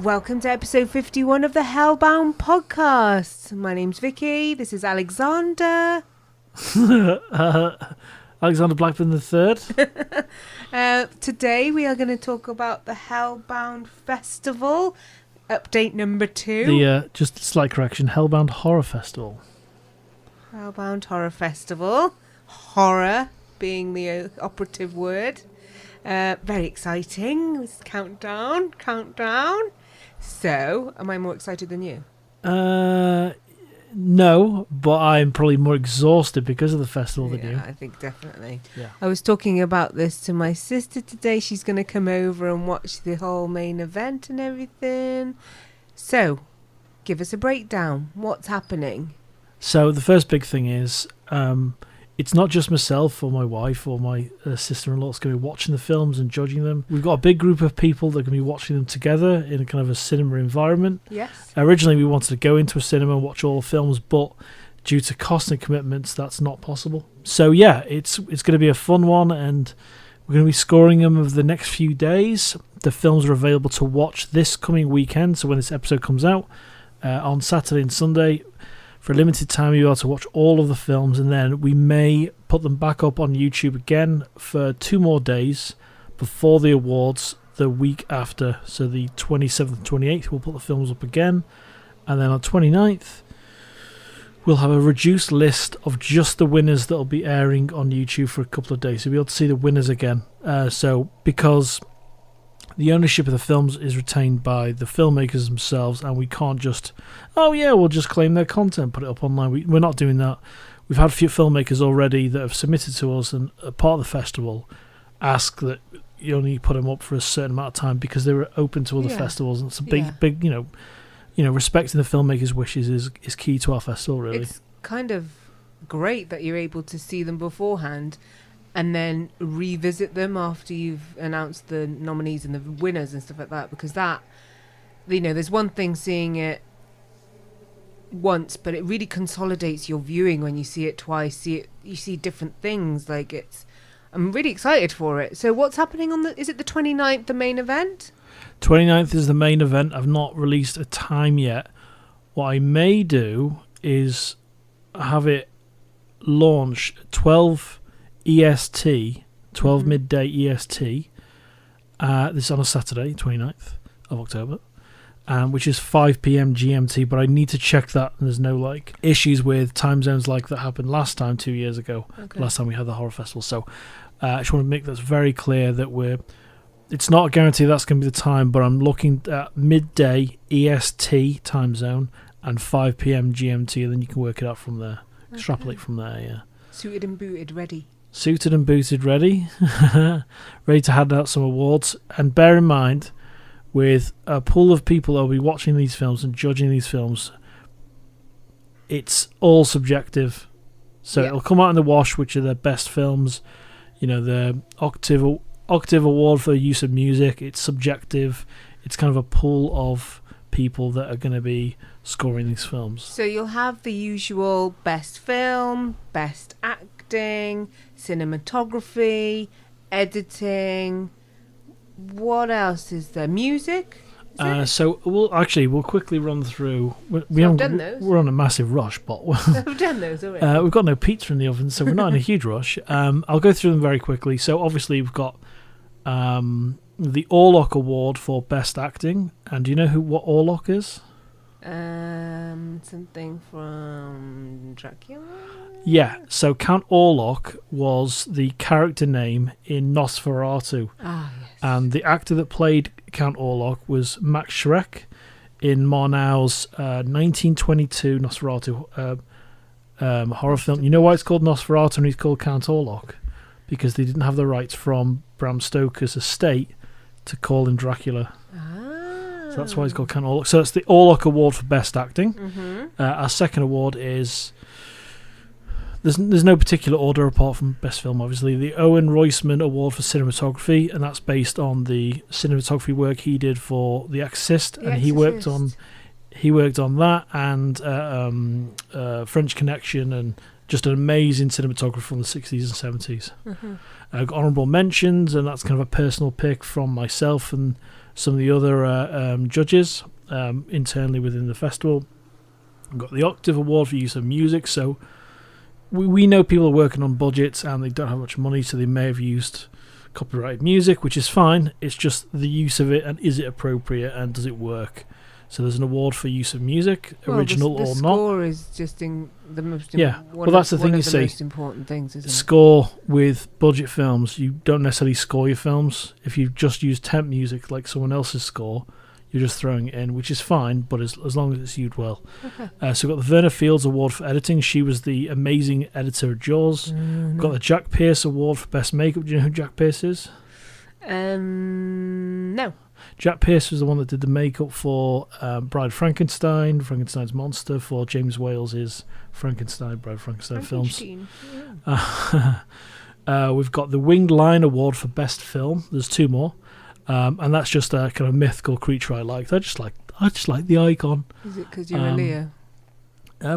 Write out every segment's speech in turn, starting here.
Welcome to episode 51 of the Hellbound Podcast. My name's Vicky. This is Alexander. Alexander Blackburn III. Today we are going to talk about the Hellbound Festival, update number 2. Just a slight correction, Hellbound Horror Festival. Hellbound Horror Festival. Horror being the operative word. Very exciting. It's countdown. So, am I more excited than you? No, but I'm probably more exhausted because of the festival than you. Yeah, I think definitely. Yeah. I was talking about this to my sister today. She's going to come over and watch the whole main event and everything. So, give us a breakdown. What's happening? So, the first big thing is, it's not just myself or my wife or my sister-in-law that's going to be watching the films and judging them. We've got a big group of people that are going to be watching them together in a kind of a cinema environment. Yes. Originally, we wanted to go into a cinema and watch all the films, but due to cost and commitments, that's not possible. So, yeah, it's going to be a fun one, and we're going to be scoring them over the next few days. The films are available to watch this coming weekend, so when this episode comes out, on Saturday and Sunday. For a limited time, you'll be able to watch all of the films, and then we may put them back up on YouTube again for 2 more days before the awards the week after. So the 27th and 28th, we'll put the films up again. And then on 29th, we'll have a reduced list of just the winners that will be airing on YouTube for a couple of days. So you'll be able to see the winners again. So because the ownership of the films is retained by the filmmakers themselves, and we can't just, we'll just claim their content, put it up online. We're not doing that. We've had a few filmmakers already that have submitted to us, and a part of the festival ask that you only put them up for a certain amount of time because they were open to other festivals. And it's a big, respecting the filmmakers' wishes is key to our festival, really. It's kind of great that you're able to see them beforehand and then revisit them after you've announced the nominees and the winners and stuff like that, because that, there's one thing seeing it once, but it really consolidates your viewing when you see it twice. You see different things. I'm really excited for it. So what's happening is it the 29th, the main event? 29th is the main event. I've not released a time yet. What I may do is have it launch 12 EST, 12 midday EST. This is on a Saturday, 29th of October, which is 5 p.m. GMT, but I need to check that, and there's no issues with time zones like that happened last time 2 years ago, last time we had the horror festival. So I just want to make that very clear that it's not a guarantee that's going to be the time, but I'm looking at midday EST time zone and 5 p.m. GMT, and then you can work it out from there, extrapolate from there, yeah. Suited and booted, ready. Suited and booted, ready. Ready to hand out some awards. And bear in mind, with a pool of people that will be watching these films and judging these films, it's all subjective. So it'll come out in the wash, which are their best films. The Octave Award for the use of music. It's subjective. It's kind of a pool of people that are going to be scoring these films. So you'll have the usual best film, best acting, cinematography, editing. What else is there? Music? So we'll quickly run through. I've done those. We're on a massive rush, but I've done those already. We've got no pizza in the oven, so we're not in a huge rush. I'll go through them very quickly. So obviously we've got the Orlock Award for Best Acting, and do you know what Orlock is? Something from Dracula? Yeah, so Count Orlok was the character name in Nosferatu. Ah, yes. And the actor that played Count Orlok was Max Schreck in Murnau's 1922 Nosferatu horror film. You know why it's called Nosferatu and he's called Count Orlok? Because they didn't have the rights from Bram Stoker's estate to call him Dracula. So that's why it's called Count Orlok. So it's the Orlok Award for Best Acting. Mm-hmm. Our second award is... There's no particular order apart from Best Film, obviously. The Owen Roisman Award for Cinematography, and that's based on the cinematography work he did for The Exorcist. He worked on that and French Connection, and just an amazing cinematographer from the 60s and 70s. Mm-hmm. Got honourable mentions, and that's kind of a personal pick from myself and some of the other judges internally within the festival. We've got the Octave Award for use of music, so we know people are working on budgets and they don't have much money, so they may have used copyrighted music, which is fine. It's just the use of it, and is it appropriate, and does it work? So there's an award for use of music, original the or not. score is just the most that's the thing you see. most important things, isn't it? Score with budget films, you don't necessarily score your films. If you just use temp music like someone else's score, you're just throwing it in, which is fine, but as long as it's used well. Okay. So we've got the Verna Fields Award for editing. She was the amazing editor of Jaws. We've got the Jack Pierce Award for best makeup. Do you know who Jack Pierce is? No. Jack Pierce was the one that did the makeup for Bride Frankenstein, Frankenstein's Monster, for James Wales's Frankenstein, Bride Frankenstein films. We've got the Winged Lion Award for best film. There's two more. And that's just a kind of mythical creature I liked. I just like the icon. Is it because you're a Leo?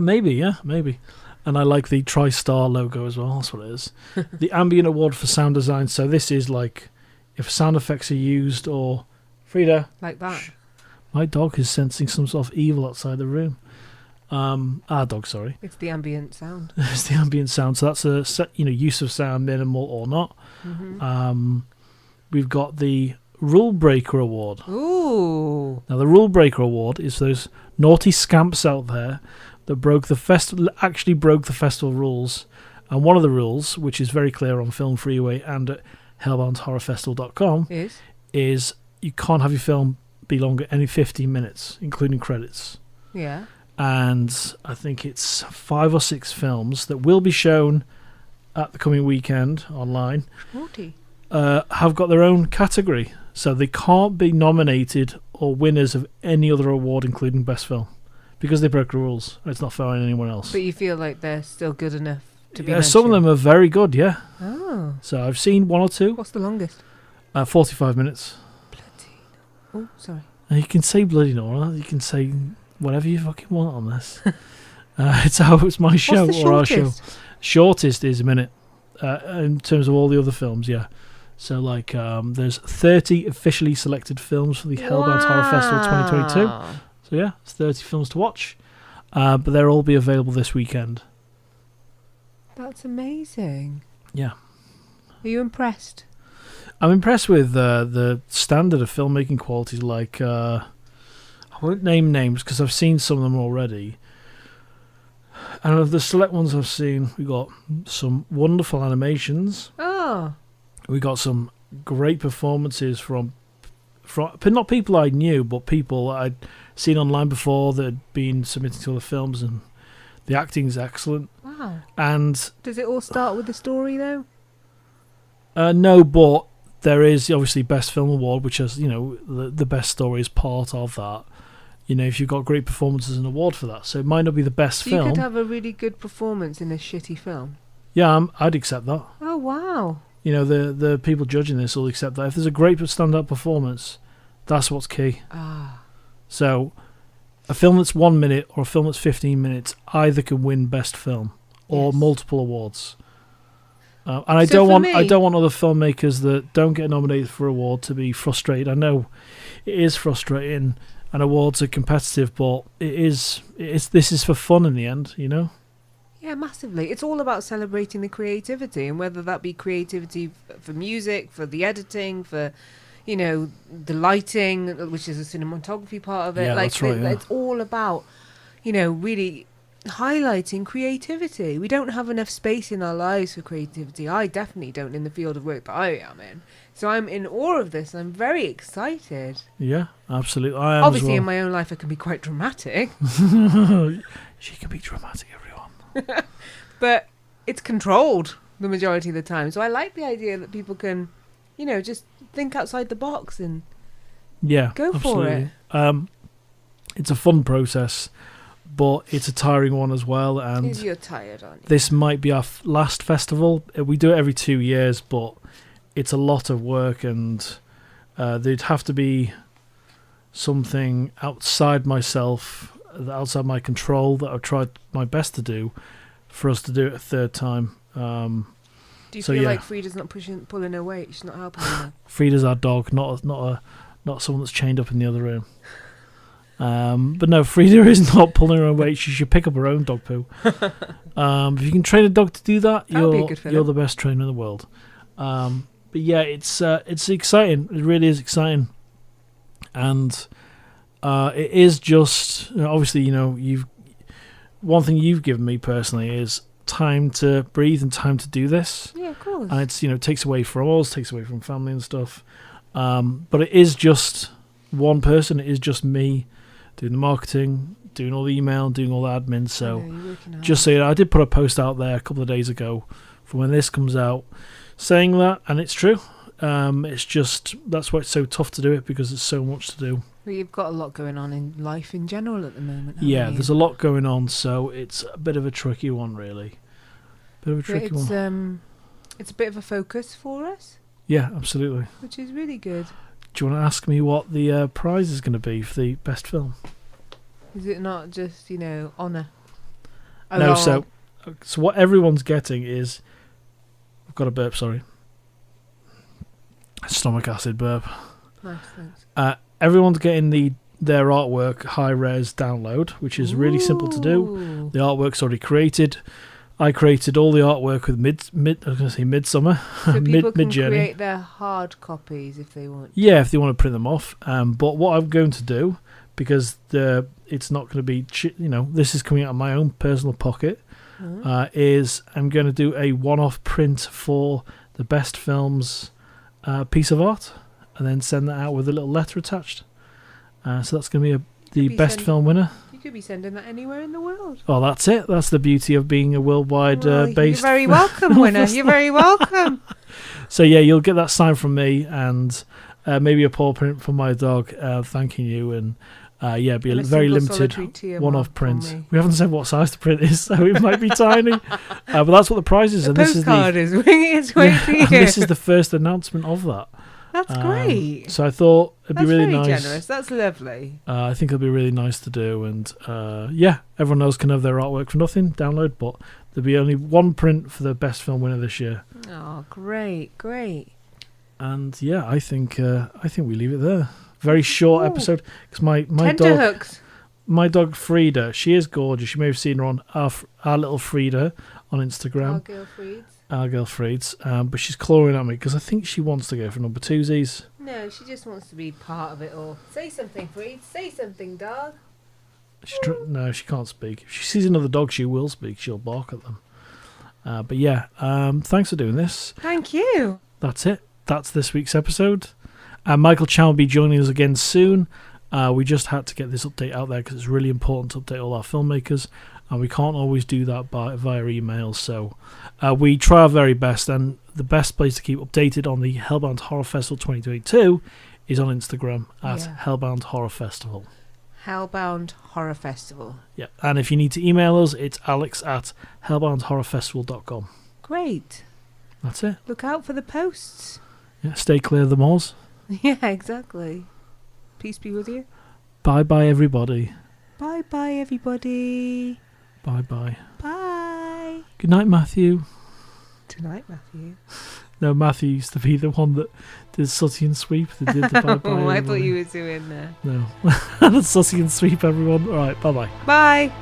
Maybe. And I like the TriStar logo as well. That's what it is. The Ambient Award for sound design. So this is like if sound effects are used, or Frida, like that. Shh. My dog is sensing some sort of evil outside the room. Our dog, sorry. It's the ambient sound. It's the ambient sound. So that's a use of sound, minimal or not. Mm-hmm. We've got the Rule Breaker Award. Ooh. Now the Rule Breaker Award is those naughty scamps out there that actually broke the festival rules. And one of the rules, which is very clear on Film Freeway and at hellboundhorrorfestival.com, is you can't have your film be longer any 15 minutes, including credits. Yeah. And I think it's 5 or 6 films that will be shown at the coming weekend online. 40. Have got their own category, so they can't be nominated or winners of any other award, including best film, because they broke the rules. It's not fair on anyone else. But you feel like they're still good enough to be mentioned? Some of them are very good, yeah. Oh. So I've seen 1 or 2. What's the longest? 45 minutes. Bloody. Oh, sorry. And you can say bloody Nora. You can say whatever you fucking want on this. It's my show or our show. Shortest is a minute. In terms of all the other films, yeah. So there's 30 officially selected films for the Hellbound Horror Festival 2022. So yeah, it's 30 films to watch, but they'll all be available this weekend. That's amazing. Yeah. Are you impressed? I'm impressed with the standard of filmmaking qualities. I won't name names because I've seen some of them already. And of the select ones I've seen, we got some wonderful animations. Oh. We got some great performances from not people I knew, but people I'd seen online before that had been submitted to other films, and the acting's excellent. Wow. And does it all start with the story though? No, but there is obviously Best Film Award, which has the best story is part of that. If you've got great performances, an award for that. So it might not be the best film. You could have a really good performance in a shitty film. Yeah, I'd accept that. Oh, wow. The people judging this will accept that. If there's a great standout performance, that's what's key. Ah. So a film that's 1 minute or a film that's 15 minutes either can win best film or multiple awards. And I don't want other filmmakers that don't get nominated for award to be frustrated. I know it is frustrating. And awards are competitive, but this is for fun in the end, Yeah, massively. It's all about celebrating the creativity, and whether that be creativity for music, for the editing, for, the lighting, which is a cinematography part of it. Yeah, that's right, It's all about, really highlighting creativity. We don't have enough space in our lives for creativity. I definitely don't in the field of work that I am in. So I'm in awe of this, and I'm very excited. Yeah, absolutely. I am. Obviously, as well. in my own life, I can be quite dramatic. She can be dramatic, everyone. But it's controlled the majority of the time. So I like the idea that people can, just think outside the box and go absolutely. for it. It's a fun process, but it's a tiring one as well. And you're tired, aren't you? This might be our last festival. We do it every 2 years, but it's a lot of work, and there'd have to be something outside myself, outside my control, that I've tried my best to do for us to do it a third time. Do you feel like Frida's not pulling her weight? She's not helping her? Frida's our dog, not not someone that's chained up in the other room. But no, Frida is not pulling her own weight. She should pick up her own dog poo. If you can train a dog to do that, you're the best trainer in the world. But yeah, it's exciting. It really is exciting, and it is just obviously one thing you've given me personally is time to breathe and time to do this. Yeah, of course. And it's it takes away from us, takes away from family and stuff. But it is just one person. It is just me doing the marketing, doing all the email, doing all the admin. So just so you know, I did put a post out there a couple of days ago for when this comes out saying that, and it's true. It's just that's why it's so tough to do it, because there's so much to do. Well, you've got a lot going on in life in general at the moment. Yeah, there's a lot going on, so it's a bit of a tricky one, really. It's a bit of a focus for us. Yeah, absolutely. Which is really good. Do you want to ask me what the prize is going to be for the best film? Is it not just, honour? No, so what everyone's getting is... I've got a burp, sorry. Stomach acid burp. Nice, thanks. Everyone's getting their artwork high-res download, which is really simple to do. The artwork's already created. I created all the artwork with Midsummer, so people can Mid-Journey. Create their hard copies if they want. Yeah, if they want to print them off. But what I'm going to do, because it's not going to be, this is coming out of my own personal pocket, is I'm going to do a one-off print for the best film's piece of art, and then send that out with a little letter attached. So that's going to be the best film winner. You could be sending that anywhere in the world. Oh, that's it. That's the beauty of being a worldwide based. You're very welcome, winner. You're very welcome. So yeah, you'll get that sign from me, and maybe a paw print from my dog, thanking you, and be a very limited one-off print. We haven't said what size the print is, so it might be tiny. But that's what the prize is, and this is winging its way to you. This is the first announcement of that. That's great. So I thought it'd be really nice. That's very generous. That's lovely. I think it'll be really nice to do, and everyone else can have their artwork for nothing, download, but there'll be only one print for the best film winner this year. Oh, great. And yeah, I think we leave it there. Very short episode, because my dog, hooks. My dog Frida, she is gorgeous. You may have seen her on our little Frida on Instagram. Our girl Frieds, but she's clawing at me because I think she wants to go for number twosies. No, she just wants to be part of it all. Say something, Fried. Say something, dog. No, she can't speak. If she sees another dog, she will speak. She'll bark at them. But yeah, thanks for doing this. Thank you. That's it. That's this week's episode. Michael Chan will be joining us again soon. We just had to get this update out there because it's really important to update all our filmmakers, and we can't always do that via email. So we try our very best, and the best place to keep updated on the Hellbound Horror Festival 2022 is on Instagram at Hellbound Horror Festival. Hellbound Horror Festival. Yeah, and if you need to email us, it's alex@hellboundhorrorfestival.com. Great. That's it. Look out for the posts. Yeah, stay clear of the malls. Yeah, exactly. Peace be with you. Bye-bye, everybody. Bye-bye, everybody. Bye-bye. Bye. Good night, Matthew. Tonight, Matthew. No, Matthew used to be the one that did Sooty and Sweep. That did the bye-bye. Oh, I thought you were doing that. No. That's Sooty and Sweep, everyone. All right, bye-bye. Bye.